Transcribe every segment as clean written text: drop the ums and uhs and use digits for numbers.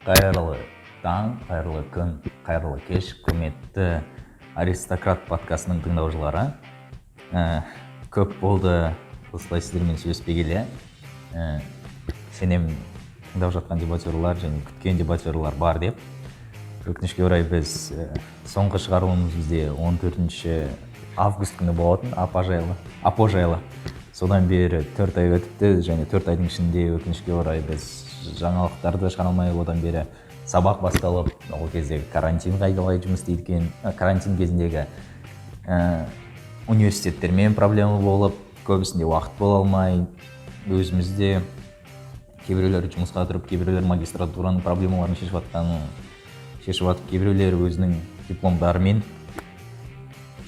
Қайырлы таң, қайырлы күн, қайырлы кеш, құрметті аристократ подкастының тыңдаушылары. Көп болды осылай сіздермен сөйлеспегелі. Сенемін тыңдап жатқан дебатерлар және күткен дебатерлар бар деп. Өкінішке орай біз соңғы шығарылымымыз бізде 14 август күні болатын, апо жайлы. Содан бері 4 ай өтіпті және 4 айдың ішінде өкінішке орай біз жаңалықтарды шығара алмай, одан бері сабақ басталып, ол кездегі карантин қалай жұмыс істейді екен, карантин кезіндегі университеттермен проблема болып, көбісінде уақыт бола алмай, өзімізде кейбіреулер жұмысқа тұрып, кейбіреулер магистратураның проблемаларын шешіп жатып, кейбіреулер өзінің дипломдарымен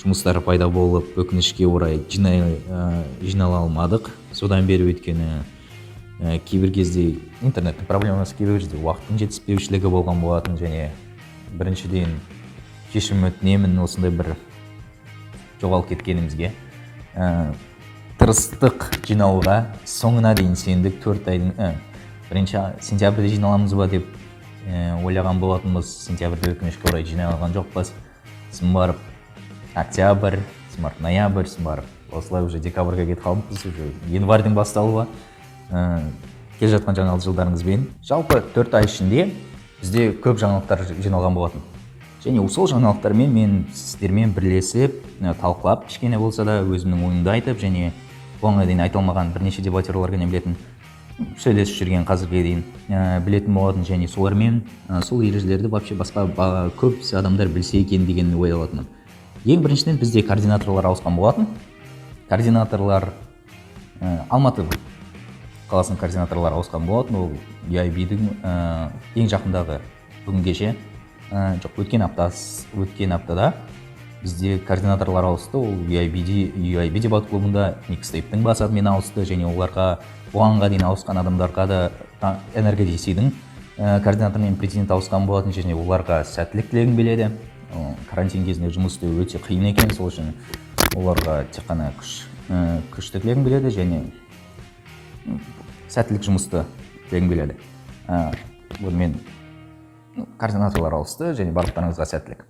жұмыстары пайда болып, өкінішке орай жинала алмадық. Содан бері өйткені кейбір кезде интернеттің проблемасы, кейбір кезде уақыттың жетіспеушілігі болған болатын, және біріншіден кешірім өтінемін осындай бір жоғалып кеткенімізге. Тырыстық жиналуға, соңына дейін сендік 4 айдың бірінші сентябрьде жиналамыз ба деп ойлаған болатынбыз. Сентябрьде өкінішке орай жиналған жоқпыз. Сосын барып октябрь, сосын барып ноябрь, сосын барып осылай уже декабрьге кетіп қалыппыз, уже январьдың басталуы. Келе жатқан жаңалық жылдарыңызбен. Жалпы 4 ай ішінде бізде көп жаңалықтар жиналған болатын. Және сол жаңалықтармен мен сіздермен бірлесіп, талқылап, кішкене болса да өзімнің ойымды айтып, және оған дейін айтылмаған бірнеше дебатерлар ғана білетін, сөйлесіп жүрген қазірге дейін білетін болатын, және солармен сол ережелерді вообще басқа көп адамдар білсе екен деген ой алатынмын. Ең біріншіден бізде координаторлар ауысқан болатын. Координаторлар Алматы қаласының координаторлары ауысқан болатын. Ол UIB-дің ең жақындағы бүгін кеше, өткен аптада бізде координаторлар ауысты. Ол UIB дебат клубында Микстейптің бас админы ауысты, және оларға оғанға дейін ауысқан адамдарға да энергодесидің координатор мен президент ауысқан болатын, және оларға сәттілік тілегін біледі. Карантин кезінде жұмыс істеу өте қиын екен, сол үшін оларға тек қана күшті тілегін біледі және сәттілік жұмысты тілегін біледі. Мен координаторлар ауысты және барлықтарыңызға сәттілік.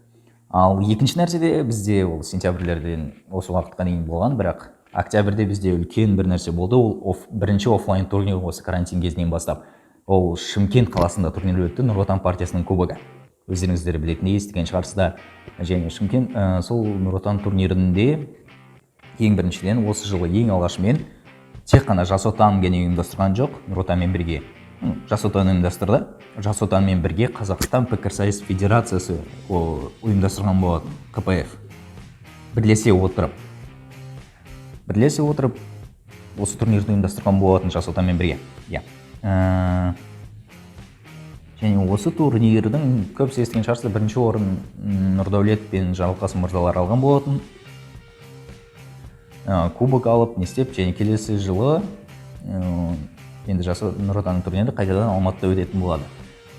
Ал екінші нәрседе бізде ол сентябрлерден осы уақытқа дейін болған, бірақ октябрьде бізде үлкен бір нәрсе болды. Ол бірінші офлайн турнир осы карантин кезінен бастап. Ол Шымкент қаласында турнир өтті, Нұр Отан партиясының кубогы. Өздеріңіздер білетіндей, естіген шығарсыздар. Және Шымкент сол Нұр Отан турнирінде ең біріншіден осы жылы ең алғашымен тек қана Жас Отан ғана ұйымдастырған жоқ, Нұр Отанмен бірге Жас Отан ұйымдастырды. Жас Отанмен бірге Қазақстан пікірсайыс федерациясы ұйымдастырған болатын, КПФ. Бірлесе отырып осы турнирді ұйымдастырған болатын Жас Отанмен бірге. Және осы турнирдің көбісі естіген шығарсыздар, бірінші орын Нұрдәулет пен Жарылқасын мырзалар алған болатын. Кубок алып, не істеп, және келесі жылы енді Нұр Отанның турнирі қайтадан Алматыда өтетін болады.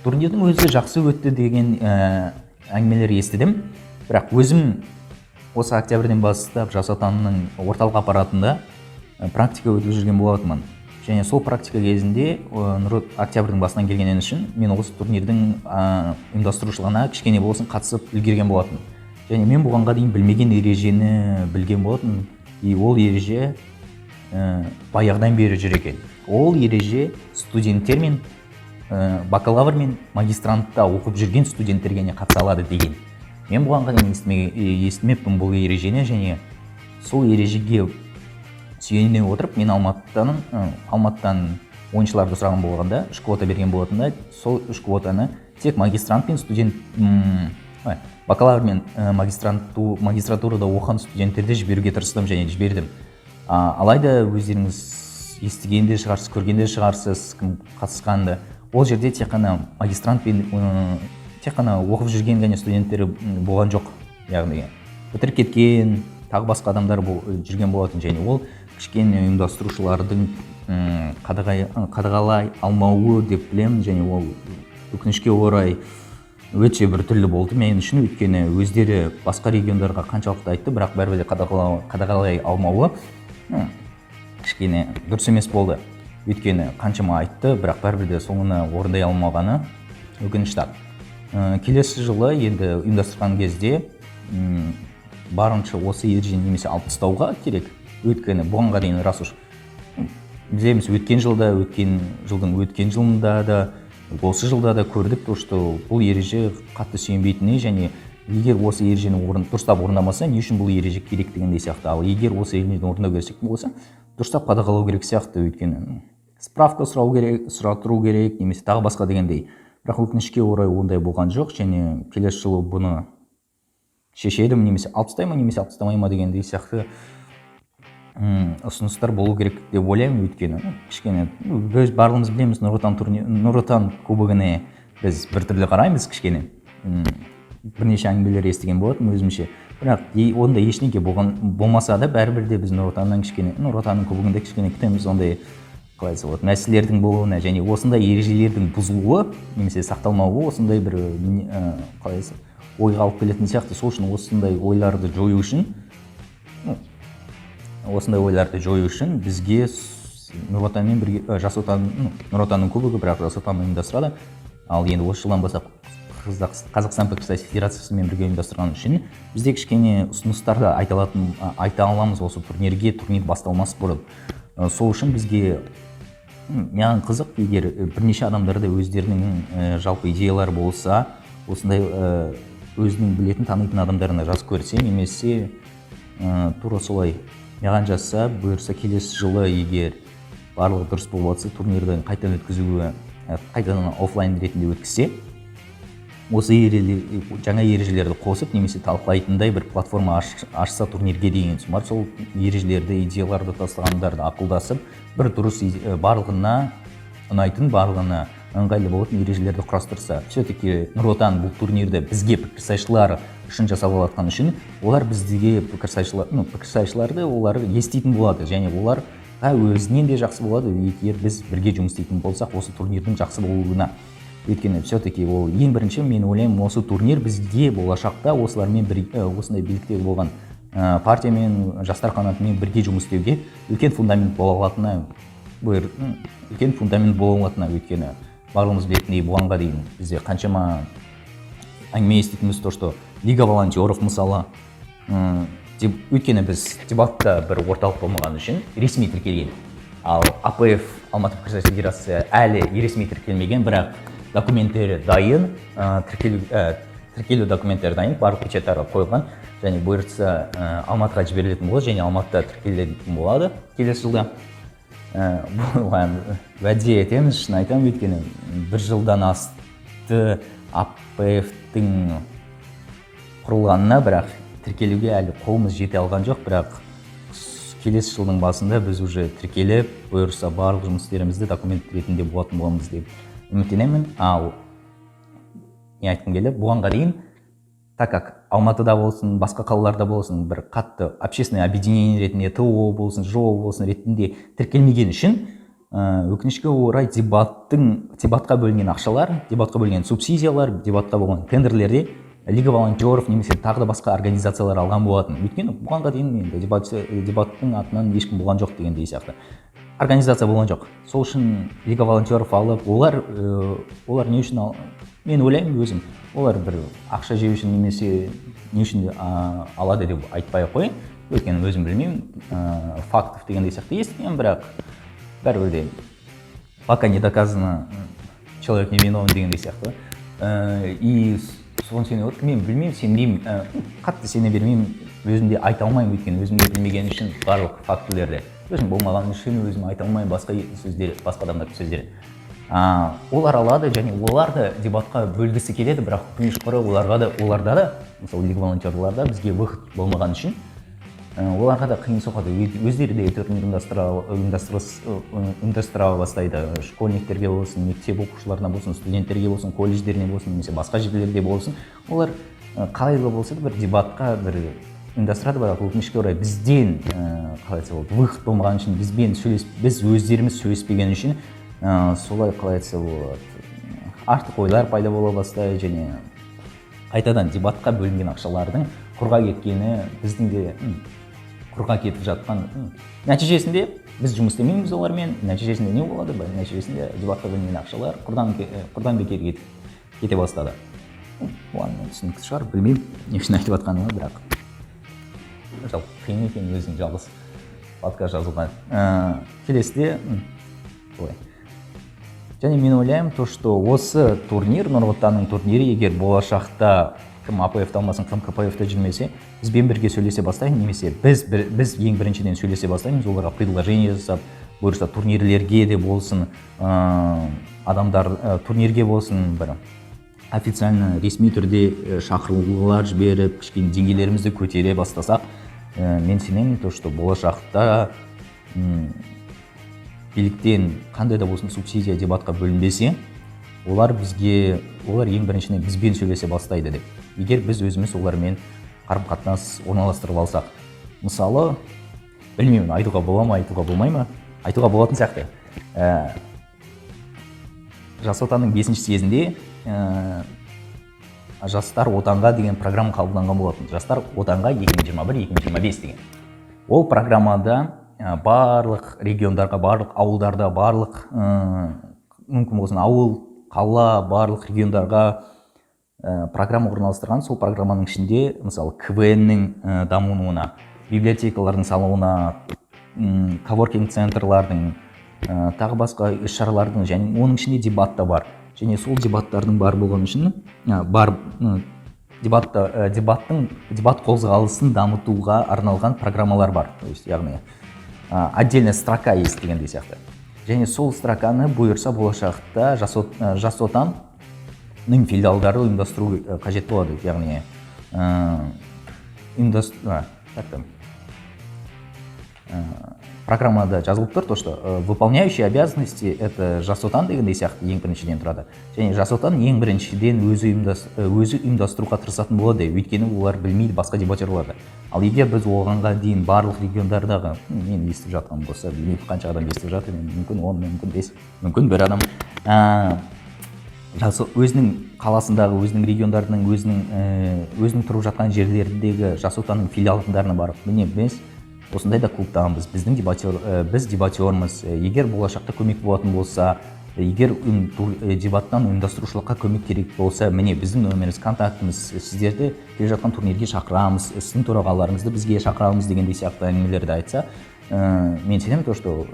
Турнирдің өзі жақсы өтті деген әңгімелер естідім, бірақ өзім осы октябрьден бастап Жас Отанның орталық аппаратында практика өтіп жүрген болатынмын. Және сол практика кезінде октябрьдің басынан келгеннен үшін мен осы турнирдің ұйымдастырушылығына кішкене болсын қатысып үлгерген болатын. Және мен бұғанға дейін білмеген ережені білген болатын. И ол ереже баяғыдан бері жүр екен. Ол ереже студенттер мен бакалавр мен магистрантта оқып жүрген студенттерге қатыса алады деген. Мен бұғанға дейін естімеппін бұл ережені, және сол ережеге сүйене отырып, мен Алматыдан ойыншыларды сұраған болғанда, 3 квота берген болатында, сол 3 квотаны тек магистрант пен студент, бакалавр мен магистратурада оқыған студенттерді жіберуге тырыстым және жібердім. Алайда өздеріңіз естігенде шығарсыз, көргенде шығарсыз, кім қатысқанды. Ол жерде тек қана магистрант пен тек қана оқып жүрген ғана студенттері болған жоқ. Яғни бітіріп кеткен, тағы басқа адамдар жүрген болатын, және ол кішкене ұйымдастырушылардың қадағалай алмауы деп білемін, және ол өкінішке орай өте бір түрлі болды мен үшін, өйткені өздері басқа региондарға қаншалықты айтты, бірақ бәрібір де қадағалай алмауы кішкене дұрыс емес болды. Өйткені қаншама айтты, бірақ бәрібір де соңына орындай алмағаны өкінішті. Келесі жылы енді ұйымдастырған кезде барынша осы ережені немесе алып тастауға керек. Өйткені бұғанға дейін рас уж білеміз, өткен жылдың өткен жылында да, осы жылда да көрдік, что бұл ереже қатты сүйенбейтіні, және егер осы ережені дұрыстап орындамаса, не үшін бұл ереже керек дегендей сияқты. Ал егер осы ережені орындау керек болса, дұрыстап қадағалау керек сияқты, өйткені справка сұрастыру керек, немесе тағы басқа дегендей. Бірақ өкінішке орай ондай болған жоқ, және келесі жылы бұны шешедім, немесе алып тастаймын, немесе алып тастамаймын дегендей сияқты ұсыныстар болу керек деп ойлаймын. Өйткені кішкене біз барлығымыз білеміз, Нұр Отан кубогіне біз біртүрлі қараймыз, кішкене бірнеше әңгімелер естіген болатын өзімше. Бірақ онда ешнеге болмаса да, бәрібір де біз Нұр Отанның кубогында кішкене күтеміз ондай мәселелердің болуына, және осындай ережелердің бұзылуы немесе сақталмауы осындай бір ойға алып келетін сияқты. Сол үшін осындай ойларды жою үшін бізге Нұр Отанмен бірге Нұр Отанның кубогы, бірақ Жас Отан ұйымдастырады. Ал енді осы жылдан бастап Қазақстан Пікірсайыс Федерациясымен бірге ұйымдастырған үшін бізде кішкене ұсыныстарды айта аламыз осы турнир басталмас бұрын. Сол үшін бізге маған қызық, егер бірнеше адамдарда өздерінің жалпы идеялары болса, осындай өзінің білетін, танитын адамдарына жазып көрсе, немесе тура солай маған жазса, бұйырса келесі жылы егер барлығы дұрыс болып жатса, турнирді қайтадан өткізуі, қайтадан офлайн ретінде өткізсе, осы жаңа ережелерді қосып, немесе талқылайтындай бір платформа ашса турнирге деген, сол ережелерді, идеяларды тастағандарды ақылдасып, бір дұрыс барлығына ұнайтын, барлығына ыңғайлы болатын ережелерді құрастырса. Все-таки Нұр Отан бұл турнирді бізге пікірсайшылар үшін жасап алатқан үшін, олар бізге пікірсайшыларды олар еститін болады, және олар өзінен де жақсы болады, егер біз бірге жұмыс істейтін болсақ, осы турнирдің жақсы болуына. Өйткені все-таки ол ең бірінші, мен ойлаймын, осы турнир бізге болашақта осылармен осындай биліктегі болған партиямен, жастар қанатымен бірге жұмыс істеуге үлкен фундамент бола алатыны, өйткені барлығымыз білетіндей бұғанға дейін бізде қаншама әңгіме еститініміз то, что Лига волонтеров мысалы, өйткені біз дебатта бір орталық болмаған үшін ресми тіркелген. Ал АПФ, Алматы Пікірсайыс Федерациясы әлі ресми тіркелмеген, бірақ документтері дайын, тіркелу документтері дайын, барлық печаттары қойылған, және бұйыртса Алматыға жіберілетін болады, және Алматыда тіркелетін болады келесі жылда. Бұған уәде етеміз, шын айтамын, өйткені бір жылдан асты АПФ-тің құрылғанына, бірақ тіркелуге әлі қолымыз жете алған жоқ, бірақ келесі жылдың басында біз уже тіркеліп, бұйырса барлық жұмыстерімізді документ ретінде болатын боламыз деп үміттенемін. Ал не айтқым келіп, бұғанға дейін, так как Алматыда болсын, басқа қалаларда болсын, бір қатты общественное объединение ретінде, ТО болсын, ЖО болсын ретінде тіркелмеген үшін, өкінішке орай дебатқа бөлінген ақшалар, дебатқа бөлінген субсидиялар, дебатқа болған тендерлерде Лига волонтеров немесе тағы да басқа организациялар алған болатын. Өйткені бұғанға дейін дебаттың атынан ешкім болған жоқ дегендей сияқты. Организация болған жоқ. Сол үшін Лига волонтеров алып, олар не үшін мен ойлаймын өзім, олар бір ақша жеу үшін немесе не үшін алады деп айтпай қойын. Өйткені өзім білмеймін, фактов дегендей сияқты естіген, бірақ бәрібір де пока не доказано, человек не виновен дегендей сияқты. И соған сене отыр, мен білмеймін, сенбеймін, қатты сене бермеймін, өзімде айта алмаймын, өйткені өзімде білмеген үшін барлық фактілерді, өзім болмаған үшін өзім айта алмаймын, басқа адамдардың сөздері. Олар алады, және олар да дебатқа бөлгісі келеді, бірақ өкінішке орай оларда да, мысалы Лига волонтерларда бізге выход болмаған үшін, оларға да қиын соғады. Өздері де турнир ұйымдастыра бастайды. Школьниктерге болсын, мектеп оқушыларына болсын, студенттерге болсын, колледждеріне болсын, немесе басқа жерлерде болсын, олар қалай да болса да бір дебатқа бір ұйымдастырады, бірақ өкінішке орай бізден қалайса болды, выход болмаған үшін, біз өздеріміз сөйлеспеген үшін, солай қалайса болады, артық ойлар пайда бола бастайды, және қайтадан дебатқа бөлінген ақшалардың құрға кеткені, біздің де құрға кетіп жатқан. Нәтижесінде біз жұмыс істемейміз олармен, нәтижесінде не болады? Нәтижесінде дебатқа бөлінген ақшалар құрдан бекер кете бастады. Оған мен түсінікті шығар, білмеймін не үшін айтып жатқанымды, бірақ жалпы қиын екен өзің жалғыз подкаст жазуға. Келесіде солай. Және мен ойлаймын, то, что осы турнир, Нұр Отанның турнирі, егер болашақта кім АПФ-та алмасын, кім КПФ-та жүрмесе, бізбен бірге сөйлесе бастаймыз, немесе біз ең біріншіден сөйлесе бастаймыз, оларға предложение жасап, бұйырса турнирлерге де болсын, адамдар турнирге болсын, бір официально ресми түрде шақырулар жіберіп, кішкене деңгейлерімізді көтере бастасақ, мен сенемін, то, что болашақта биліктен қандай да болсын субсидия дебатқа бөлінбесе, олар ең біріншіден бізбен сөйлесе бастайды деп. Егер біз өзіміз олармен қарым-қатынас орналастырып алсақ. Мысалы, білмеймін, айтуға бола ма, айтуға болмай ма? Айтуға болатын сияқты. Жас отанның 5-ші съезінде жастар отанға деген программа қабылданған болатын. Жастар отанға 2021-2025 деген. Ол программада барлық региондарға, барлық ауылдарда, барлық мүмкін болсын ауыл, қала, барлық региондарға программа орналастырған. Сол программаның ішінде, мысалы, КВН-нің дамуына, библиотекалардың салуына, коворкинг центрлардың, тағы басқа іс-шаралардың, және оның ішінде дебат та бар. Және сол дебаттардың бар болған үшін, дебат қозғалысын дамытуға арналған программалар бар. То есть, яғни отдельная строка есть дегендей сияқты. Және сол строканы бұйырса болашақта жас отанның филиалдары ұйымдастыру қажет болады. Яғни программада жазылып тұр, то, что выполняющие обязанности это жас отан дегендей сияқты ең біріншіден тұрады. Және жас отан ең біріншіден өзі ұйымдастыруға тырысатын болады, өйткені олар білмейді басқа дебатерларды. Ал егер біз оғанға дейін барлық региондардағы, мен естіп жатқан болса, білмейді қанша адам естіп жатыр, мүмкін 10, мүмкін 5, мүмкін 1 адам өзінің қаласындағы, өзінің региондарының, өзінің тұрып жатқан жерлеріндегі жас отанның филиалдарына барып, міне біз осындай да клубтамыз, біз дебатерлмыз, егер болашақта көмек болатын болса, егер дебаттан ұйымдастырушылыққа көмек керек болса, міне біздің нөміріміз, контактымыз, сіздерді келе жатқан турнирге шақырамыз, сіздің төрағаларыңызды бізге шақырамыз дегендей сияқты әңгімелерді айтса, мен сенемін, то, что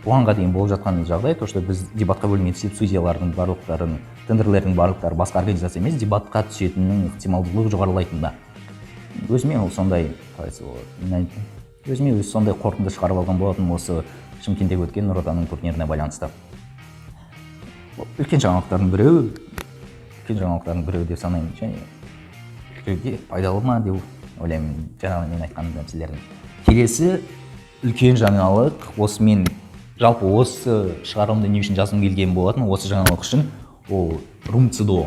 оғанға дейін болып жатқан жағдай, то, что біз дебатқа бөлінген субсидиялардың барлықтарын, тендерлердің барлықтары басқа организация емес, дебатқа түсетіннің ықтималдылығы жоғарылайтында. Өзіме сондай қорытынды шығарып алған болатын осы Шымкенттегі өткен Нұр Отанның турниріне байланысты. Үлкен жаңалықтардың біреуі деп санаймын, және біреуге пайдалы ма деп ойлаймын, жаңағы мен айтқан нәрселердің. Келесі үлкен жаңалық, жалпы осы шығарылымды не үшін жазғым келген болатын, осы жаңалық үшін, ол РУМЦДО.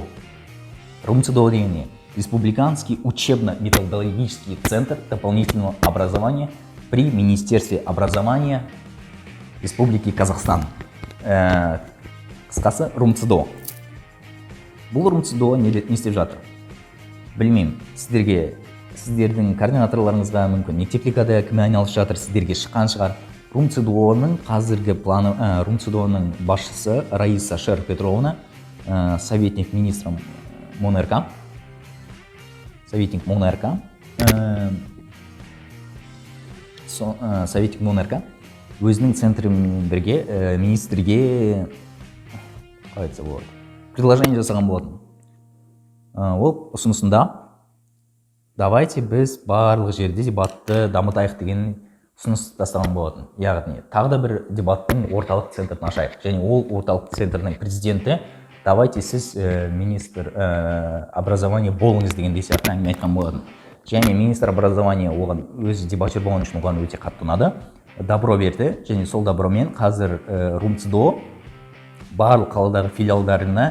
РУМЦДО деген не? Республиканский учебно-методологический центр дополнительного образования при Министерстве образования Республики Казахстан. Қысқасы РУМЦДО. Бұл РУМЦДО не істеп жатыр? Білмеймін, сіздердің координаторларыңызға мүмкін мектепликада кім айналысып жатыр, сіздерге шыққан шығар. РУМЦДО-ның қазіргі планы, РУМЦДО-ның басшысы Раиса Шер Петровна, советник министром МОНРК, советник МОНРК, өзінің центрімен бірге министрге предложение жасаған болатын. Ол ұсынысында, давайте біз барлық жерде дебатты дамытайық деген ұсыныс тастаған болатын. Яғни, тағы да бір дебаттың орталық центрін ашайық. Және ол орталық центрдің президенті, давайте сіз министр образования болыңыз дегендей сияқты әңгіме айтқан болатын. Және министр образования оған өзі дебатер болған үшін оған өте қатты ұнады, добро берді. Және сол добромен қазір РУМЦДО барлық қаладағы филиалдарына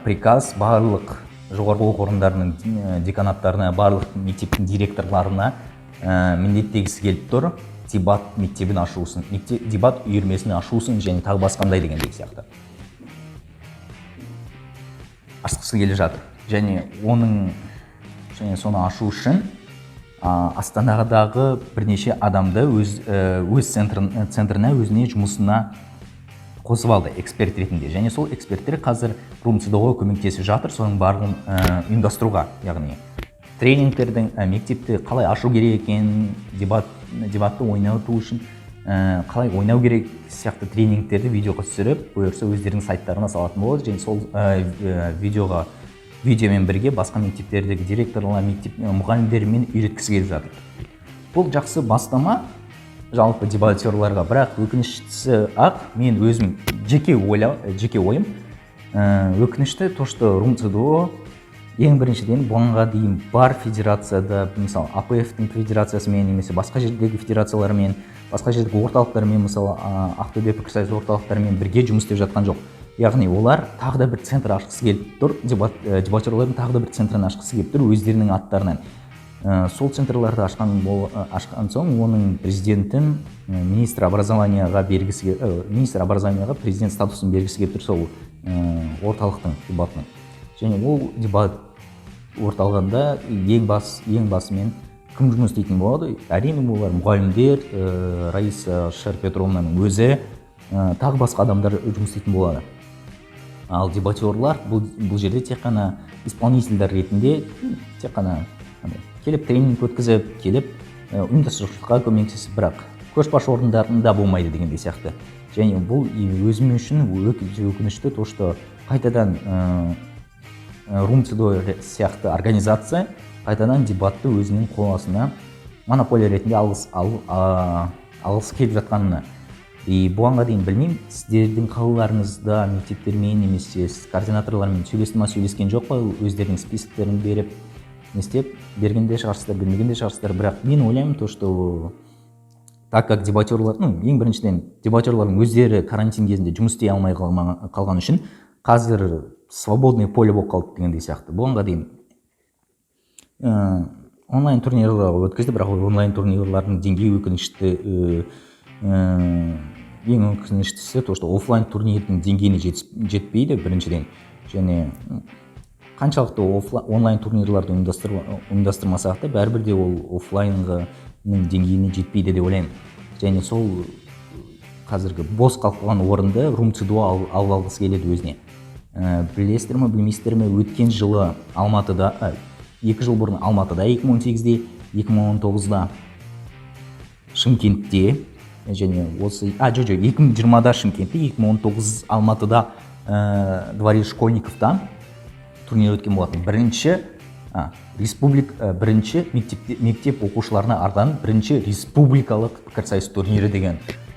приказ, барлық жоғарғы оқу орындарының деканаттарына, барлық мектептің директорларына міндеттегісі келіп тұр, дебат мектебін ашуысын, дебат үйірмесін ашуысын және тағы басқандай дегендей сияқты. Ашқысы келе жатыр. Және соны ашу үшін Астанадағы бірнеше адамды өз центріне, өзіне жұмысына қосып алды эксперт ретінде, және сол эксперттер қазір румцидоға көмектесіп жатыр соның барлығын ұйымдастыруға, яғни тренингтердің мектепті қалай ашу керек екенін, дебатты ойнату үшін қалай ойнау керек сияқты тренингтерді видеоға түсіріп, бұйырса өздерінің сайттарына салатын болады, және сол видеомен бірге басқа мектептердегі директорлар, мектеп мұғалімдермен үйреткісі келіп жатыр. Бұл жақсы бастама жалпы дебатерларға, бірақ өкініштісі мен өзім жеке ойым, өкінішті то, что румцидо ең біріншіден бұғанға дейін бар федерацияда, мысалы АПФ-тің федерациясымен, немесе басқа жердегі федерациялармен, басқа жердегі орталықтармен, мысалы Ақтөбе пікірсайыс орталықтарымен бірге жұмыс істеп жатқан жоқ. Яғни олар тағы да бір центр ашқысы келіп тұр, дебатерлардың тағы да бір центрін ашқысы келіп тұр өздерінің аттарынан. Сол центрларды ашқан соң оның президентін министр образованияға президент статусын бергісі келіп тұр сол орталықтың дебатының. Және ол дебат орталығында ең басымен кім жұмыс істейтін болады? Әрине олар мұғалімдер, Раиса Шер-Петровнаның өзі, тағы басқа адамдар жұмыс істейтін болады. Ал дебатерлар бұл жерде тек қана исполнительдер ретінде, тек қана келіп тренинг өткізіп, келіп ұйымдастырушылыққа көмектесіп, бірақ көшбасшы орындарында болмайды дегендей сияқты. Және бұл өзім үшін өкінішті, то, что қайтадан румцидо сияқты организация қайтадан дебатты өзінің қол астына монополия ретінде алғысы келіп жатқанына. Бұғанға дейін білмеймін, сіздердің қалаларыңызда мектептермен немесе координаторлармен сөйлескен жоқ па, өздерінің списоктерін беріп, не істеп, бергенде шығарсыздар, бермегенде шығарсыздар, бірақ мен ойлаймын, то, что так как дебатерлар, ең біріншіден дебатерлардың өздері карантин кезінде жұмыс істей алмай қалған үшін қазір свободный поле болып қалды дегендей сияқты. Бұғанға дейін онлайн турнирлар өткізді, бірақ онлайн турнирлардың деңгейі өкінішті, ең өкініштісі то, что офлайн турнирдің деңгейіне жетпейді біріншіден, және қаншалықты онлайн турнирларды ұйымдастырмасақ та, бәрібір де ол офлайнның деңгейіне жетпейді деп ойлаймын. Және сол қазіргі бос қалған орынды румцидо алғысы келеді өзіне. Білесіздер ме, білмейсіздер ме, өткен жылы Алматыда, 2 жыл бұрын Алматыда 2018-де, 2019-да Шымкентте, және осы 2020-да Шымкентте, 2019 Алматыда дворе школьниковта турнир өткен болатын. Бірінші мектеп оқушыларына арналған бірінші республикалық пікірсайыс турнирі деген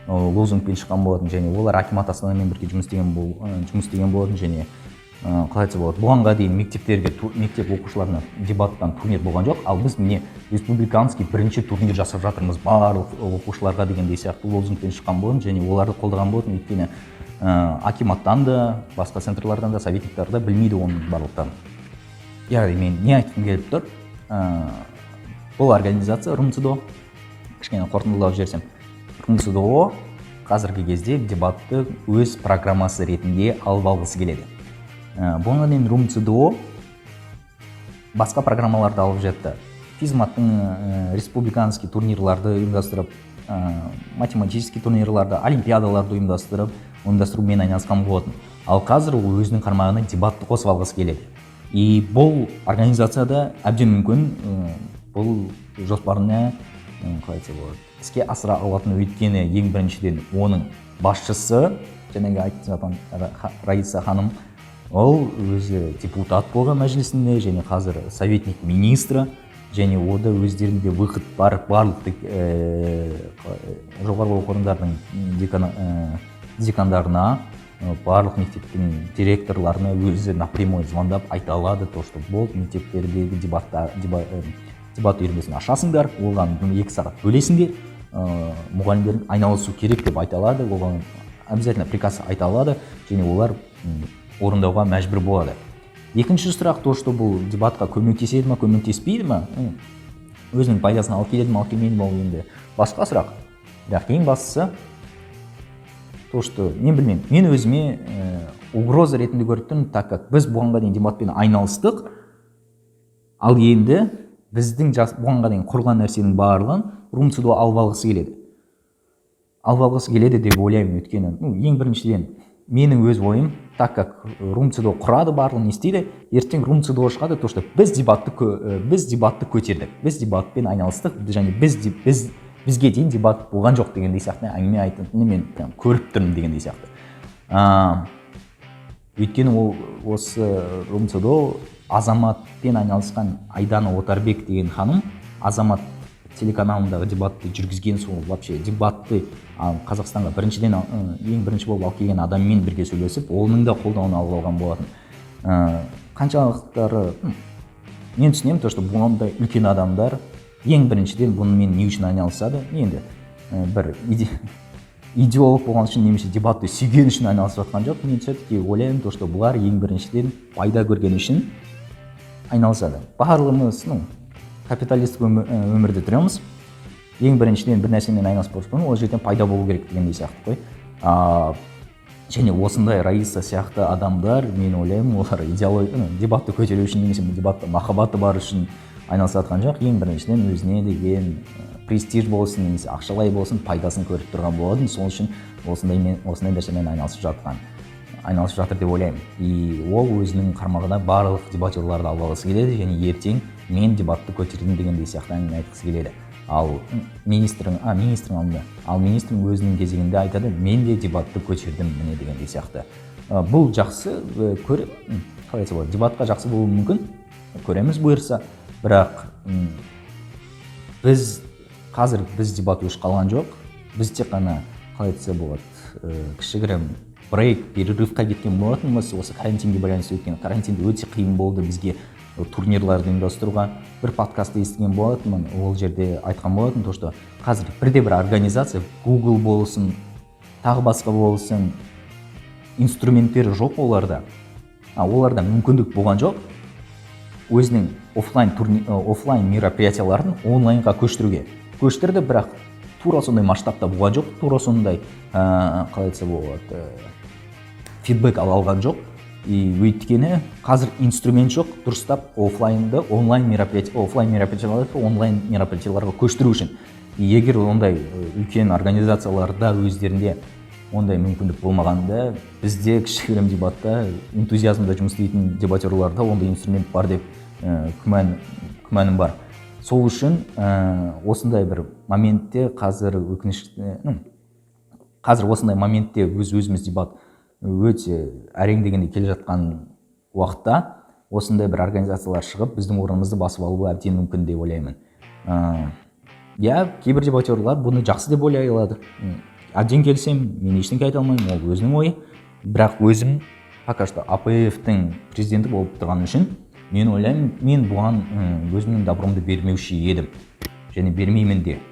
лозунгпен шыққан болатын, және олар акимат Астанамен бірге жұмыс істеген болатын, және қалай айтса болады, бұғанға дейін мектеп оқушыларына дебаттан турнир болған жоқ, ал біз міне республиканский бірінші турнир жасап жатырмыз барлық оқушыларға дегендей сияқты лозунгпен шыққан болатын, және оларды қолдаған болатын, өйткені акиматтан да, басқа центрлардан да, советниктар да білмейді оның барлықтарын. Яғни мен не айтқым келіп тұр, бұл организация румцидо, кішкене қорытындылап жіберсем, румцидо қазіргі кезде дебатты өз программасы ретінде алып алғысы келеді. Бұған дейін румцидо басқа программаларды алып жатты. Физматтың республиканский турнирларды ұйымдастырып, математический турнирларды, олимпиадаларды ұйымдастырумен айналысқан болатын. Ал қазір ол өзінің қармағына дебатты қосып алғысы келеді. И бұл организацияда әбден мүмкін бұл жоспарына іске асыра алатын, өйткені ең біріншіден оның басшысы, жаңағы айтып жатқан Раиса ханым, ол өзі депутат болған мәжілісінде, және қазір советник министрі, және ода өздерінде выход бар барлық жоғарғы оқу орындарының декандарына, барлық мектептің директорларына өзі напрямую звондап айта алады, то, что бұл мектептердегі дебат үйірмесін ашасыңдар, оған 2 сағат бөлесіңдер, мұғалімдердің айналысу керек деп айта алады, оған обязательно приказ айта алады, және олар орындауға мәжбүр болады. Екінші сұрақ, то, что бұл дебатқа көмектеседі ме, көмектеспейді ме, өзінің пайдасын алып келеді ме, алып келмейді ме, ол енді басқа сұрақ. Бірақ ең бастысы, то, что мен білмеймін, мен өзіме угроза ретінде көріп тұрмын, так как біз бұғанға дейін дебатпен айналыстық, ал енді біздің бұғанға дейін құрған нәрсенің барлығын румцидо алып алғысы келеді. алып алғысы келеді деп ойлаймын. Өйткені ең біріншіден менің өз ойым, так как румцидо құрады, барлығын не істейді, ертең румцидо шығады, то что біз дебатты көтердік, біз дебатпен айналыстық, және бізге дейін дебат болған жоқ дегендей сияқты әңгіме айтатынын мен көріп тұрмын дегендей сияқты. Өйткені ол осы румцидо Азаматпен айналысқан Айдана Отарбек деген ханым, Азамат телеканалындағы дебатты жүргізген, сол вообще дебатты Қазақстанға ең бірінші болып алып келген адаммен бірге сөйлесіп, оның да қолдауын алып алған болатын. Қаншалықтары мен түсінемін, то что бұндай үлкен адамдар ең біріншіден бұнымен не үшін айналысады, енді бір идеолог болған үшін немесе дебатты сүйген үшін айналысып жатқан жоқ. Мен все-таки ойлаймын, то что бұлар ең біріншіден пайда көрген үшін айналысады. Барлығымыз капиталистік өмірде тұрамыз. Ең біріншіден бір нәрсемен айналысып отырмын, ол жерден пайда болу керек дегендей сияқты қой. Және осындай Раиса сияқты адамдар, мен ойлаймын, олар дебатты көтеру үшін немесе дебатта махаббаты бар үшін айналысып жатқан жоқ. Ең біріншіден өзіне деген престиж болсын немесе ақшалай болсын пайдасын көріп тұрған болатын. Сол үшін осындай нәрсемен айналысып жатыр деп ойлаймын. И ол өзінің қармағына барлық дебатерларды алып алғысы келеді, және ертең мен дебатты көтердім дегендей сияқты әңгіме айтқысы келеді. Ал министрің өзінің кезегінде айтады, мен де дебатты көтердім міне дегендей сияқты. Бұл жақсы, қалай айтса болады, дебатқа жақсы болуы мүмкін, көреміз бұйырса, бірақ біз дебат өшіп қалған жоқ. Біз тек қана, қалай айтса болады, кішігірім перерывқа кеткен болатынбыз. Осы карантинге байланысты өткен карантинде өте қиын болды бізге турнирларды ұйымдастыруға. Бір подкастты естіген болатынмын, ол жерде айтқан болатын, то что қазір бірде-бір организация, Google болсын, тағы басқа болсын, инструменттері жоқ оларда. Оларда мүмкіндік болған жоқ өзінің офлайн мероприятияларын онлайнға көштірді, бірақ тура сондай масштабта болған жоқ, тура сондай, қалай айтса болады, фидбэк алған жоқ. И өйткені қазір инструмент жоқ, дұрыстап онлайн мероприятияларға көштіру үшін. Егер ондай үлкен организацияларда өздерінде ондай мүмкіндік болмағанда, бізде кішігірім дебатта, энтузиазмда жұмыс істейтін дебатерларда ондай инструмент бар деп күмәнім бар. Сол үшін осындай бір моментте қазір осындай моментте өзіміз дебат өте әрең дегенде келе жатқан уақытта осындай бір организациялар шығып, біздің орнымызды басып алуы әбден мүмкін деп ойлаймын. Кейбір дебатерлар бұны жақсы деп ойлай алады. Әбден келсем, мен ештеңе айта алмаймын, ол өзінің ойы. Бірақ өзім пока что АПФ-тің президенті болып тұрған үшін мен ойлаймын, мен бұған өзімнің добромды бермеуші едім. Және бермеймін де.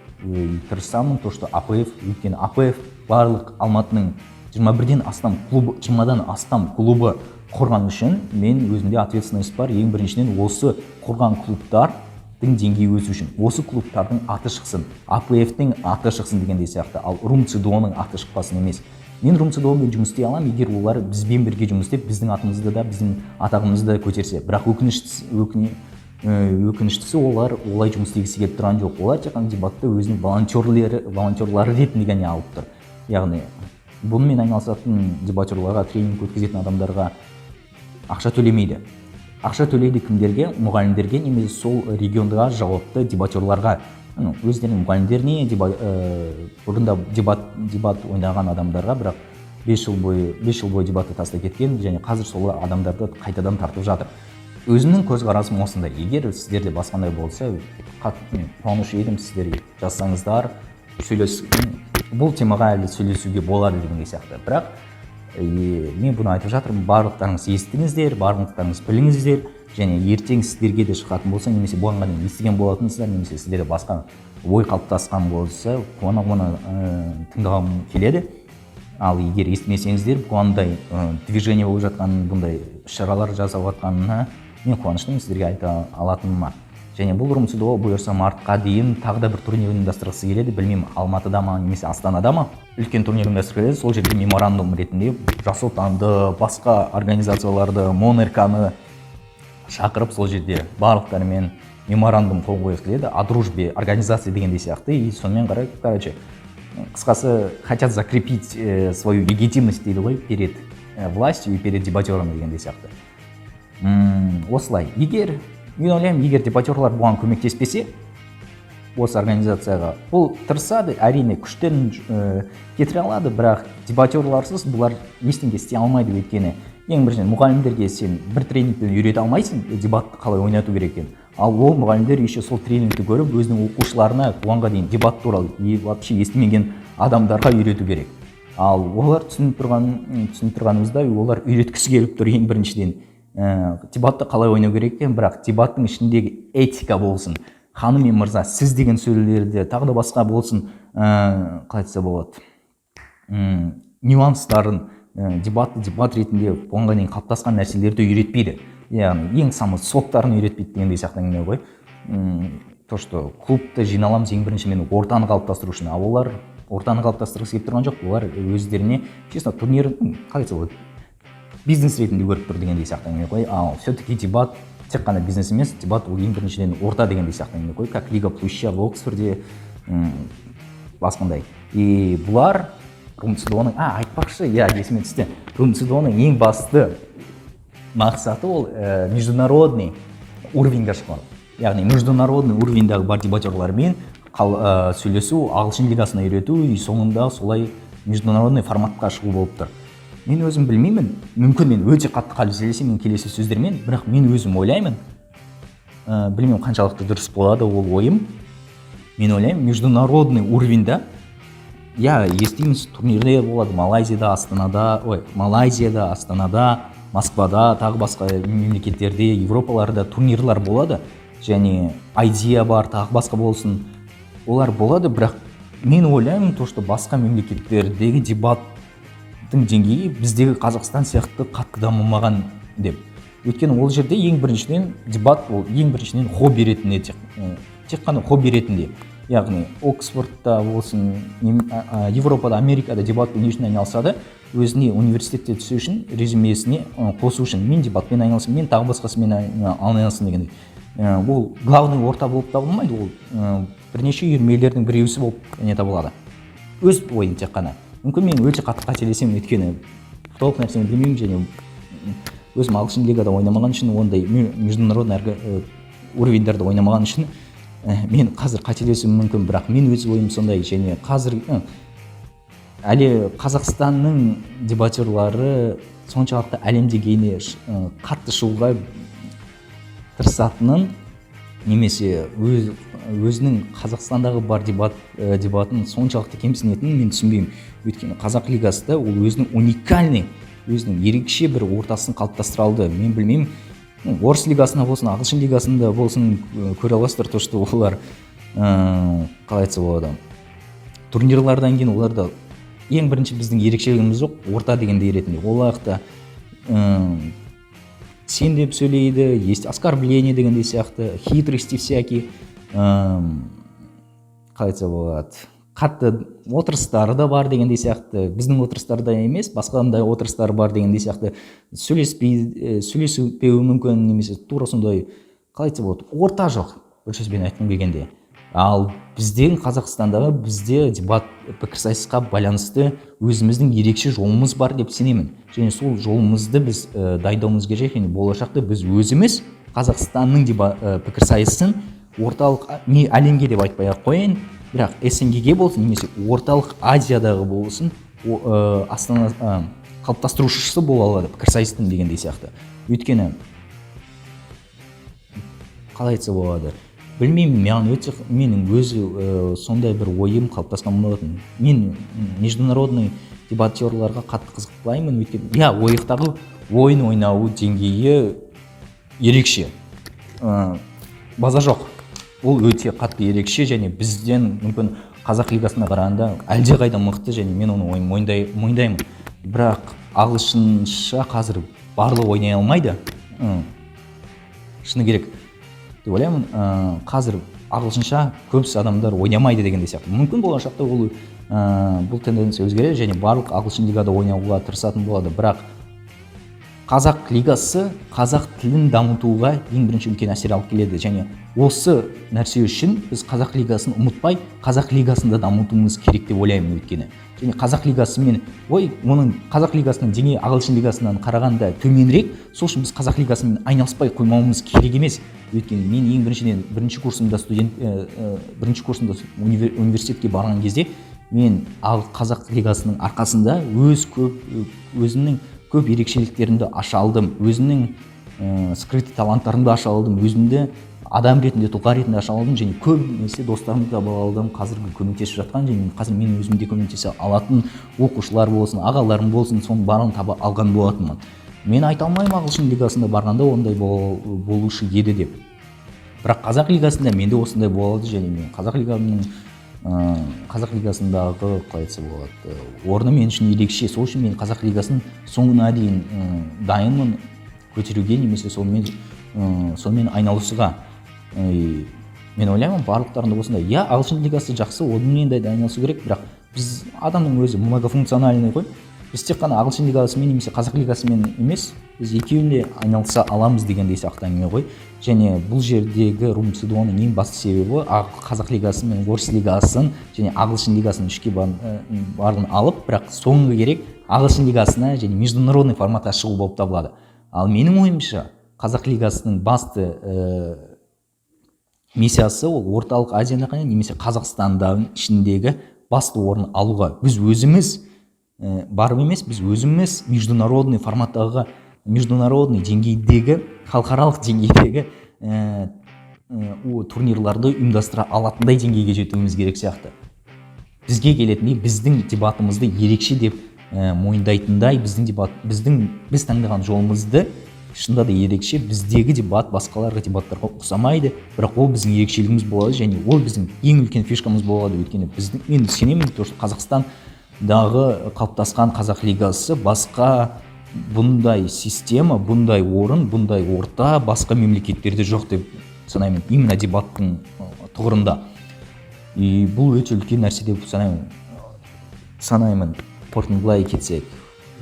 Тырысамын, то что өйткені АПФ барлық Алматының 20-дан астам клубы құрған үшін мен өзімде ответственность бар. Ең біріншіден осы құрған клубтардың деңгейі өсу үшін, осы клубтардың аты шықсын, АПФ-тің аты шықсын дегендей сияқты. Ал румцидоның аты шықпасын емес. Мен румцидомен жұмыс істей аламын, егер олар бізбен бірге жұмыс істеп, біздің атымызды да, біздің атағымызды да көтерсе. Бірақ өкініштісі олар олай жұмыс істегісі келіп тұрған жоқ. Олар тек қана дебатты өзінің волонтерлары ретінде ғана алып тұр. Яғни бұнымен айналысатын дебатерларға, тренинг өткізетін адамдарға ақша төлемейді. Ақша төлейді кімдерге? Мұғалімдерге, немесе сол регионға жауапты дебатерларға. Өздерінің мұғалімдеріне, бұрында дебат ойнаған адамдарға, бірақ 5 жыл бойы дебатты тастап кеткен, және қазір сол адамдарды қайтадан тартып жатыр. Өзімнің көзқарасым осындай. Егер сіздерде басқандай болса, қуанушы едім, сіздерге жазсаңыздар, бұл темаға әлі сөйлесуге болады дегендей сияқты. Бірақ мен бұны айтып жатырмын, барлықтарыңыз естіңіздер, барлықтарыңыз біліңіздер, және ертең сіздерге де шығатын болса, немесе бұған дейін естіген болатынсыздар, немесе сіздерде басқа ой қалыптасқан болса, қуана тыңдағым келеді. Ал егер естімесеңіздер, бұғандай движение болып жатқан, бұндай шаралар жасап жатқанына мен қуаныштымын сіздерге айта алатыныма. Және бұл румцидо бұйырса мартқа дейін тағы да бір турнир ұйымдастырғысы келеді. Білмеймін, Алматыда ма немесе Астанада ма үлкен турнир ұйымдастырғысы келеді. Сол жерде меморандум ретінде Жас Отанды, басқа организацияларды, Монерканы шақырып, сол жерде барлықтарымен меморандум қол қойғысы келеді. О дружбе организация дегендей сияқты. И сонымен қарай, қысқасы хотят закрепить свою легитимность дейді ғой перед властью и перед дебатерами дегендей сияқты. Осылай, егер мен ойлаймын, егер дебатерлар бұған көмектеспесе осы организацияға, бұл тырысады, әрине күштерін кетіре алады, бірақ дебатерларсыз бұлар ештеңе істей алмайды. Өйткені ең біріншіден мұғалімдерге сен бір тренингпен үйрете алмайсың дебатты қалай ойнату керек екенін. Ал ол мұғалімдер еще сол тренингті көріп өзінің оқушыларына оған дейін дебат туралы вообще естімеген адамдарға үйрету керек. Ал олар түсініп тұрғанымыздай, олар үйреткісі келіп тұр ең біріншіден дебатты қалай ойнау керек екенін, бірақ дебаттың ішіндегі этика болсын, ханым мен мырза, сіз деген сөйлерде тағы да басқа болсын, қалай айтса болады, нюанстарын дебат ретінде оған дейін қалыптасқан нәрселерді үйретпейді. Яғни ең самый соттарын үйретпейді дегендей сияқты әңгіме ғой. То, что клубты жиналамыз ең бірінші мен ортаны қалыптастыру үшін, ал олар ортаны қалыптастырғысы келіп тұрған жоқ. Олар өздеріне честно турнир қалай айтса болады, бизнес ретінде көріп тұр дегендей сияқты әңгіме ғой. Ал все-таки дебат тек қана бизнес емес, дебат ол ең біріншіден орта дегендей сияқты әңгіме ғой. Как Лига Плюща в Оксфорде басқандай. И бұлар Румцидоның, айтпақшы, есіме түсті. Румцидоның ең басты мақсаты ол международный уровеньге шығу. Яғни международный уровеньдағы бар дебатерлармен сөйлесу, ағылшын лигасына үйрету, и соңында солай международный форматқа шығу болып тұр. Мен өзім білмеймін, мүмкін мен өте қатты қателесемін келесі сөздермен, бірақ мен өзім ойлаймын, білмеймін қаншалықты дұрыс болады ол ойым. Мен ойлаймын, международный уровеньда, естиміз турнирде болады Малайзияда, Астанада, Москвада, тағы басқа мемлекеттерде, Европаларда турнирлар болады, және Айдия бар, тағы басқа болсын, олар болады, бірақ мен ойлаймын, то, что басқа мемлекеттердегі дебаттың деңгейі біздегі Қазақстан сияқты қатты дамымаған деп. Өйткені ол жерде ең біріншіден дебат, ол ең біріншіден хобби ретінде, тек қана хобби ретінде. Яғни Оксфордта болсын, Европада, Америкада дебатпен не үшін айналысады, өзіне университетте түсу үшін, резюмесіне қосу үшін, мен дебатпен айналысым, мен тағы басқасымен айналысым дегендей. Ол главный орта болып табылмайды, ол бірнеше үйірмелердің біреусі болып не табылады. Өз ойын тек қана. Мүмкін мен өте қатты қателесемін, өйткені толық нәрсені білмеймін, және өзім ағылшын лигада ойнамаған үшін, ондай международный уровеньдерде ойнамаған үшін мен қазір қателесуім мүмкін, бірақ мен өз ойым сондай. Және қазір әлі Қазақстанның дебатерлары соншалықты әлемдегі қатты шығуға тырысатынын, немесе өзінің Қазақстандағы бар дебатын соншалықты кемсінетінін мен түсінбеймін. Өйткені қазақ лигасы да ол өзінің уникальный, өзінің ерекше бір ортасын қалыптастыра алды. Мен білмеймін, орыс лигасында болсын, ағылшын лигасында болсын, көре аласыздар, то, что олар қалай айтса болады, турнирлардан кейін оларда ең бірінші біздің ерекшелігіміз жоқ, орта дегенде ретінде. Олақта сен деп сөйлейді, есть оскорбление дегендей сияқты, хитрости всякие, қалай айтса болады, қатты отырыстары да бар дегендей сияқты, біздің отырыстарда емес, басқандай отырыстар бар дегендей сияқты, сөйлеспеуі мүмкін, немесе тура сондай, қалай айтса болады, орта жоқ, бір сөзбен айтқым келгенде. Ал біздің Қазақстандағы бізде дебат пікірсайысқа байланысты өзіміздің ерекше жолымыз бар деп сенемін. Және сол жолымызды біз дайындауымыз керек, және болашақта біз өзіміз Қазақстанның пікірсайысын орталық әлемге деп айтпай-ақ қояйын, бірақ СНГ-ге болсын, немесе орталық Азиядағы болсын, қалыптастырушысы бола алады пікірсайыстың дегендей сияқты. Өйткені қалай айтса болады, білмеймін, менің өзі сондай бір ойым қалыптасқан болатын. Мен международный дебатерларға қатты қызықпаймын, өйткені ойықтағы ойын ойнау деңгейі ерекше, база жоқ. Ол өте қатты ерекше, және бізден мүмкін қазақ лигасына қарағанда әлдеқайда мықты, және мен оны мойындаймын. Бірақ ағылшынша қазір барлығы ойнай алмайды. Шыны керек деп ойлаймын, қазір ағылшынша көбісі адамдар ойнамайды дегендей сияқты. Мүмкін болашақта бұл тенденция өзгереді, және барлық ағылшын лигада ойнауға тырысатын болады. Бірақ қазақ лигасы қазақ тілін дамытуға ең бірінші үлкен әсер алып келеді, және осы нәрсе үшін біз қазақ лигасын ұмытпай, қазақ лигасын да дамытуымыз керек деп ойлаймын. Өйткені және қазақ лигасымен оның қазақ лигасының деңгейі ағылшын лигасынан қарағанда төменірек, сол үшін біз қазақ лигасымен айналыспай қоймауымыз керек емес. Өйткені мен ең біріншіден бірінші курсымда университетке барған кезде мен қазақ лигасының арқасында өзімнің көп ерекшеліктерімді аша алдым, өзімнің скрытый таланттарымды аша алдым, өзімді адам ретінде, тұлға ретінде аша алдым, және көбінесе достарымды таба алдым, қазіргі көмектесіп жатқан, және қазір мен өзімде көмектесе алатын оқушылар болсын, ағаларым болсын, соның барлығын таба алған болатынмын. Мен айта алмаймын ағылшын лигасында барғанда ондай болушы еді деп. Бірақ қазақ лигасында менде осындай болады, және мен қазақ лигасындағы қалайса болады, орны мен үшін ерекше. Сол үшін мен қазақ лигасын соңына дейін дайынмын көтеруге, немесе сонымен айналысуға. Мен ойлаймын, барлықтарында осындай. Ағылшын лигасы жақсы, онымен де айналысу керек, бірақ біз адамның өзі многофункциональный ғой. Біз тек қана ағылшын лигасымен немесе қазақ лигасымен емес, біз екеуінде айналыса аламыз дегендей сияқты әңгіме ғой. Және бұл жердегі РумЦДОның ең басты себебі қазақ лигасы мен орыс лигасын және ағылшын лигасын үшке барлығын алып, бірақ соңғы керек ағылшын лигасына және международный форматқа шығу болып табылады. Ал менің ойымша қазақ лигасының басты миссиясы ол орталық Азиядағы немесе Қазақстанның ішіндегі басты орын алуға. Біз өзіміз барып емес, біз өзіміз международный форматтағы, международный деңгейдегі, халықаралық деңгейдегі турнирларды ұйымдастыра алатындай деңгейге жетуіміз керек сияқты. Бізге келетіндей, біздің дебатымызды ерекше деп мойындайтындай, біз таңдаған жолымызды шында да ерекше, біздегі дебат басқаларға дебаттарға ұқсамайды, бірақ ол біздің ерекшелігіміз болады, және ол біздің ең үлкен фишкамыз болады. Өйткені мен сенемін, Қазақстандағы қалыптасқан қазақ лигасы басқа бұндай система, бұндай орын, бұндай орта басқа мемлекеттерде жоқ деп санаймын, именно дебаттың тұғырында. Бұл өте үлкен нәрсе деп санаймын. Қорытындылай былай кетсек,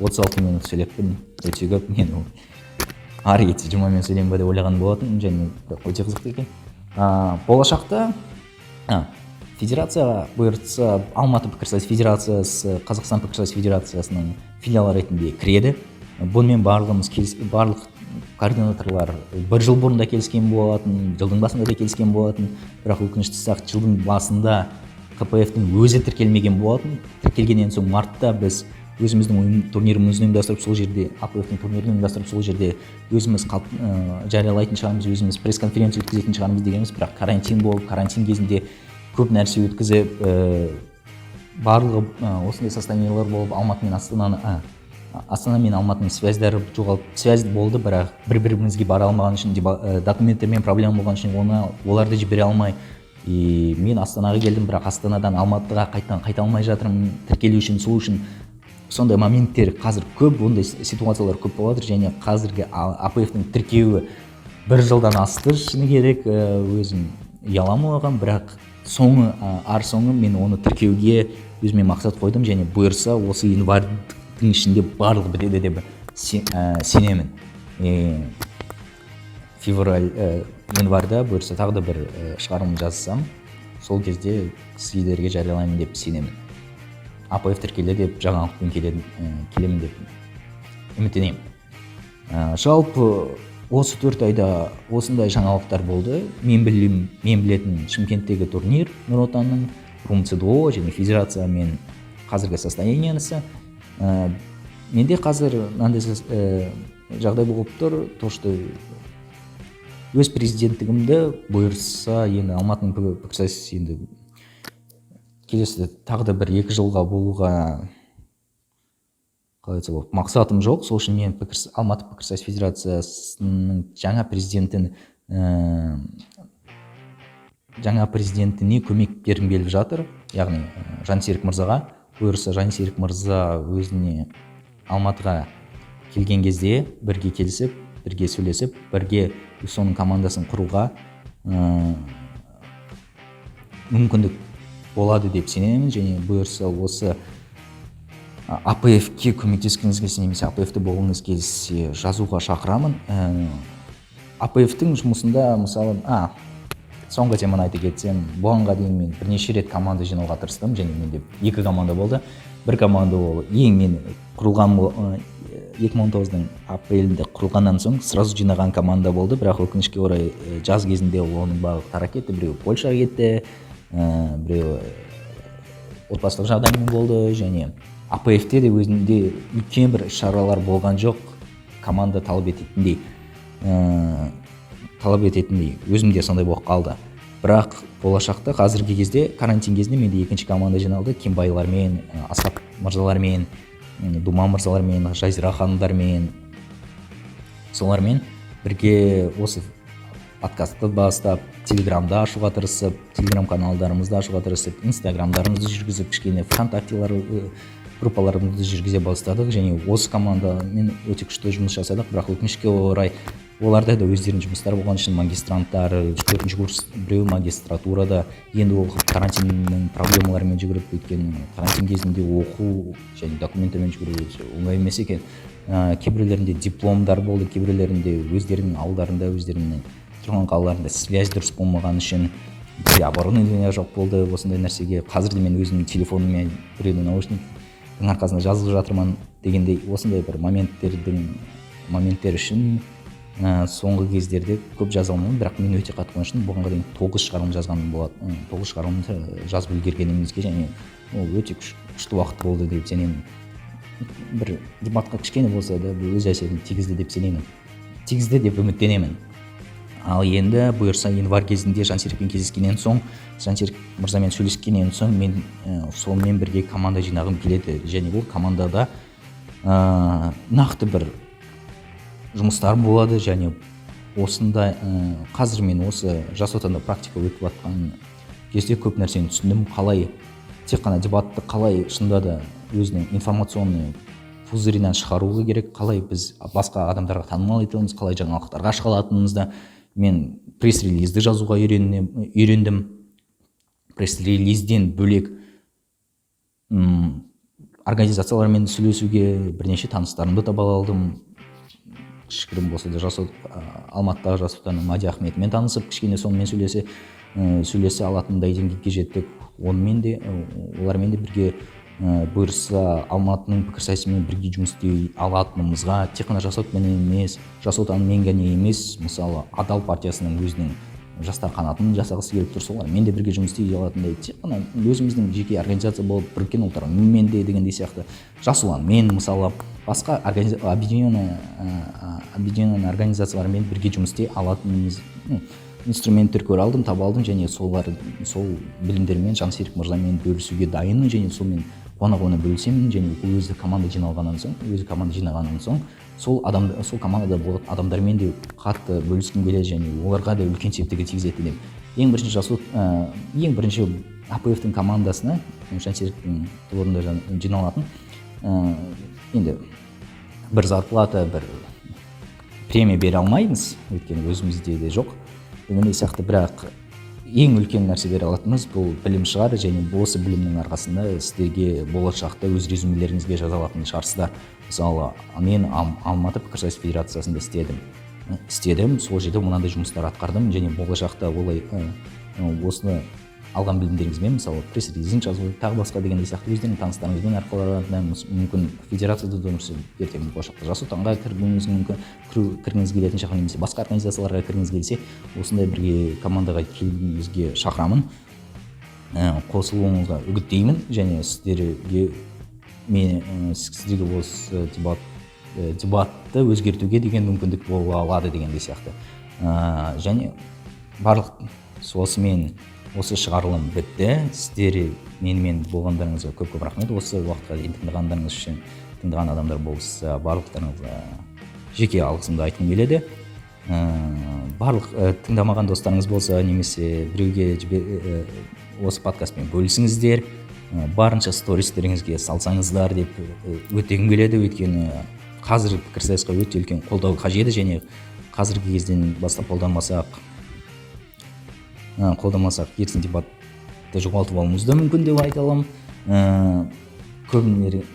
36 минут сөйлеппін, өте көп. Мен ары кетсе 20 минут сөйлеймін бе деп ойлаған болатын, және өте қызықты екен. Болашақта федерацияға бұйыртса, Алматы пікірсайыс федерациясы Қазақстан пікірсайыс федерациясының филиалы ретінде кіреді. Бұнымен барлық координаторлар бір жыл бұрында келіскен болатын, жылдың басында да келіскен болатын, бірақ өкініштісі жылдың басында КПФ-тің өзі тіркелмеген болатын. Тіркелгеннен соң мартта біз өзіміздің турнирімізді ұйымдастырып, сол жерде АПФ-тің турнирін ұйымдастырып, сол жерде өзіміз жариялайтын шығармыз, өзіміз пресс-конференция өткізетін шығармыз дегеніміз, бірақ карантин болып, карантин кезінде көп нәрсе өткізіп, барлығы осындай состояниялар болып, Астана мен Алматының связьдары жоғалып, связь болды, бірақ бір-бірімізге бара алмаған үшін, документтермен проблема болған үшін оларды жібере алмай, мен Астанаға келдім, бірақ Астанадан Алматыға қайта алмай жатырмын тіркелу үшін. Сол үшін сондай моменттер қазір көп, ондай ситуациялар көп болады, және қазіргі АПФ-тің тіркеуі бір жылдан асты, шыны керек, өзім ұяламын оған, бірақ соңы мен оны тіркеуге өзіме мақсат қойдым, және бұйырса осы январьдың ішінде барлығы бітеді деп сенемін. Январьда бұйырса тағы да бір шығарылым жазсам, сол кезде сіздерге жариялаймын деп сенемін. АПФ тіркеледі деп, жаңалықпен келемін деп үміттенемін. Жалпы осы 4 айда осындай жаңалықтар болды. Мен білетін Шымкенттегі турнир, Нұр Отанның, РумЦДО және федерация мен қазіргі состояниясы. Менде қазір жағдай болып тұр, что өз президенттігімді бұйырса, енді Алматының пікірсайыс енді келесі тағы да 1-2 жылға болуға қалайса болып мақсатым жоқ. Сол үшін мен Алматы пікірсайыс федерациясының жаңа президентіне көмек бергім келіп жатыр, яғни Жансерік мырзаға. Бұйырса Жансерік мырза өзіне Алматыға келген кезде бірге келісіп, бірге сөйлесіп, бірге соның командасын құруға мүмкіндік болады деп сенемін, және бұйырса осы АПФ-ке көмектескіңіз келсе немесе АПФ-те болғыңыз келсе жазуға шақырамын. АПФ-тің жұмысында мысалы соңғы теманы айта кетсем, бұғанға дейін мен бірнеше рет команда жинауға тырыстым, және менде 2 команда болды. Бір команда ол мен құрылған 2019-дың апрелінде құрылғаннан соң сразу жинаған команда болды, бірақ өкінішке орай жаз кезінде оның барлығы тарап кетті. Біреу Польшаға кетті, біреу отбасылық жағдаймен болды, және АПФ-те де өзінде үлкен бір шаралар болған жоқ, команда талап ететіндей өзімде сондай болып қалды. Бірақ болашақта қазіргі кезде карантин кезінде менде екінші команда жиналды. Кембайлармен, Асап мырзалармен, Думан мырзалармен, Жазира ханымдармен, солармен бірге осы подкастты бастап, телеграмда ашуға тырысып, телеграм каналдарымызды ашуға тырысып, инстаграмдарымызды жүргізіп, кішкене вконтактелар группаларымызды жүргізе бастадық, және осы командамен өте күшті жұмыс жасадық. Бірақ өкінішке орай оларда да өздерінің жұмыстары болған үшін магистранттар 4-ші курс, біреу магистратурада, енді ол карантиннің проблемаларымен жүгіріп, өйткені карантин кезінде оқу және документтермен жүгіру оңай емес екен. Кейбіреулерінде дипломдар болды, кейбіреулерінде өздерінің ауылдарында, өздерінің тұрған қалаларында связь дұрыс болмаған үшін бізде оборудование жоқ болды осындай нәрсеге. Қазір де мен өзімнің телефоныммен біреудің наушниктің арқасында жазылып жатырмын дегендей осындай бір моменттер үшін соңғы кездерде көп жаза алмадым. Бірақ мен өте қатты қуаныштымын. Бұғанға дейін 9 шығарылым жазғаным болады. 9 шығарылымды жазып үлгергенімізге, және ол өте күшті уақыт болды деп сенемін. Бір дебатқа кішкене болса да өз әсерін тигізді деп сенемін. Тигізді деп үміттенемін. Ал енді бұйырса январь кезінде Жансерікпен кездескеннен соң, Жансерік мырзамен сөйлескеннен соң мен сонымен бірге команда жинағым келеді, және бұл командада нақты бір жұмыстар болады, және осында қазір мен осы жас отанда практика өтіп жатқан кезде көп нәрсені түсіндім. Қалай тек қана дебатты қалай шынында да өзінің информационный пузырынан шығаруы керек, қалай біз басқа адамдарға танымал етеміз, қалай жаңалықтарға шыға алатынымызды мен пресс-релизді жазуға үйрендім. Пресс-релизден бөлек организациялармен сөйлесуге бірнеше таныстарымды таба алдым. Кішігірім болса да Алматыдағы жас отанның Мади Ахметімен танысып, кішкене сонымен сөйлесе алатындай деңгейге жеттік. Олармен де бірге бұйырса Алматының пікірсайысымен бірге жұмыс істей алатынымызға, тек қана жас отанмен ғана емес, мысалы Адал партиясының өзінің жастар қанатын жасағысы келіп тұр, солармен де бірге жұмыс істей алатындай, тек қана өзіміздің жеке организация болып Біріккен ұлттар ұйымымен де дегендей сияқты, жас ұланмен мысалы басқа объединенный организациялармен бірге жұмыс істей алатынымыз инструменттер таба алдым, және сол білімдермен Жансерік мырзамен бөлісуге дайынмын, және сонымен қуана бөлісемін, және өзі команда жинағаннан соң сол командада болған адамдармен де қатты бөліскім келеді, және оларға да үлкен септігі тигізеді деп. Ең бірінші АПФ-тің командасына Жансеріктің орында жиналатын енді бір зарплата, бір премия бере алмаймыз, өйткені өзімізде де жоқ дегендей сияқты, бірақ ең үлкен нәрсе бере алатынымыз бұл білім шығар, және осы білімнің арқасында сіздерге болашақта өз резюмелеріңізге жаза алатын шығарсыздар. Мысалы мен Алматы пікірсайыс федерациясында істедім, сол жерде мынандай жұмыстар атқардым, және болашақта осыны алған білімдеріңізбен, мысалы пресс-релизін жазу, тағы басқа дегендей сияқты өздерінің таныстарыңызбен арқылы мүмкін федерацияда ертең болашақта жас отанға кіргіңіз келетін шығар, немесе басқа организацияларға кіргіңіз келсе, осындай бірге командаға келуіңізге шақырамын. Қосылуыңызға үгіттеймін, және сіздерге осы дебатты өзгертуге деген мүмкіндік бола алады дегендей сияқты. Және барлық осы шығарылым бітті. Сіздер менімен болғандарыңызға көп рахмет. Осы уақытқа дейін тыңдағандарыңыз үшін, тыңдаған адамдар болса, барлықтарыңызға жеке алғысымды айтқым келеді. Барлық тыңдамаған достарыңыз болса, немесе біреуге осы подкастпен бөлісіңіздер, барынша стористеріңізге салсаңыздар деп өтегім келеді, өйткені қазіргі пікірсайысқа өте үлкен қолдау қажет, және қазіргі кезден бастап қолданмасақ ертең дебатты жоғалтып алуымыз да мүмкін деп айта аламын.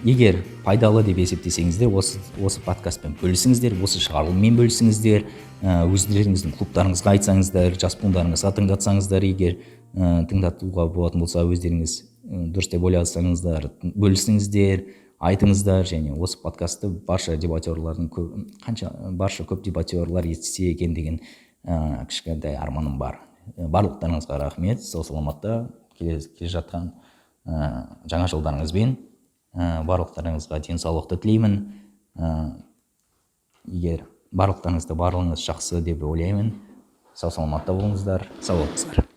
егер пайдалы деп есептесеңіздер осы подкастпен бөлісіңіздер, осы шығарылыммен бөлісіңіздер, өздеріңіздің клубтарыңызға айтсаңыздар, жас буындарыңызға тыңдатсаңыздар, егер тыңдатуға болатын болса өздеріңіз дұрыс деп ойласаңыздар бөлісіңіздер, айтыңыздар. Және осы подкастты барша көп дебатерлар естісе екен деген кішкентай арманым бар. Барлықтарыңызға рахмет. Сау саламатта келе жатқан жаңа жылдарыңызбен барлықтарыңызға денсаулықты тілеймін. Егер барлықтарыңызды барлығыңыз жақсы деп ойлаймын. Сау саламатта болыңыздар. Сау болыңыздар.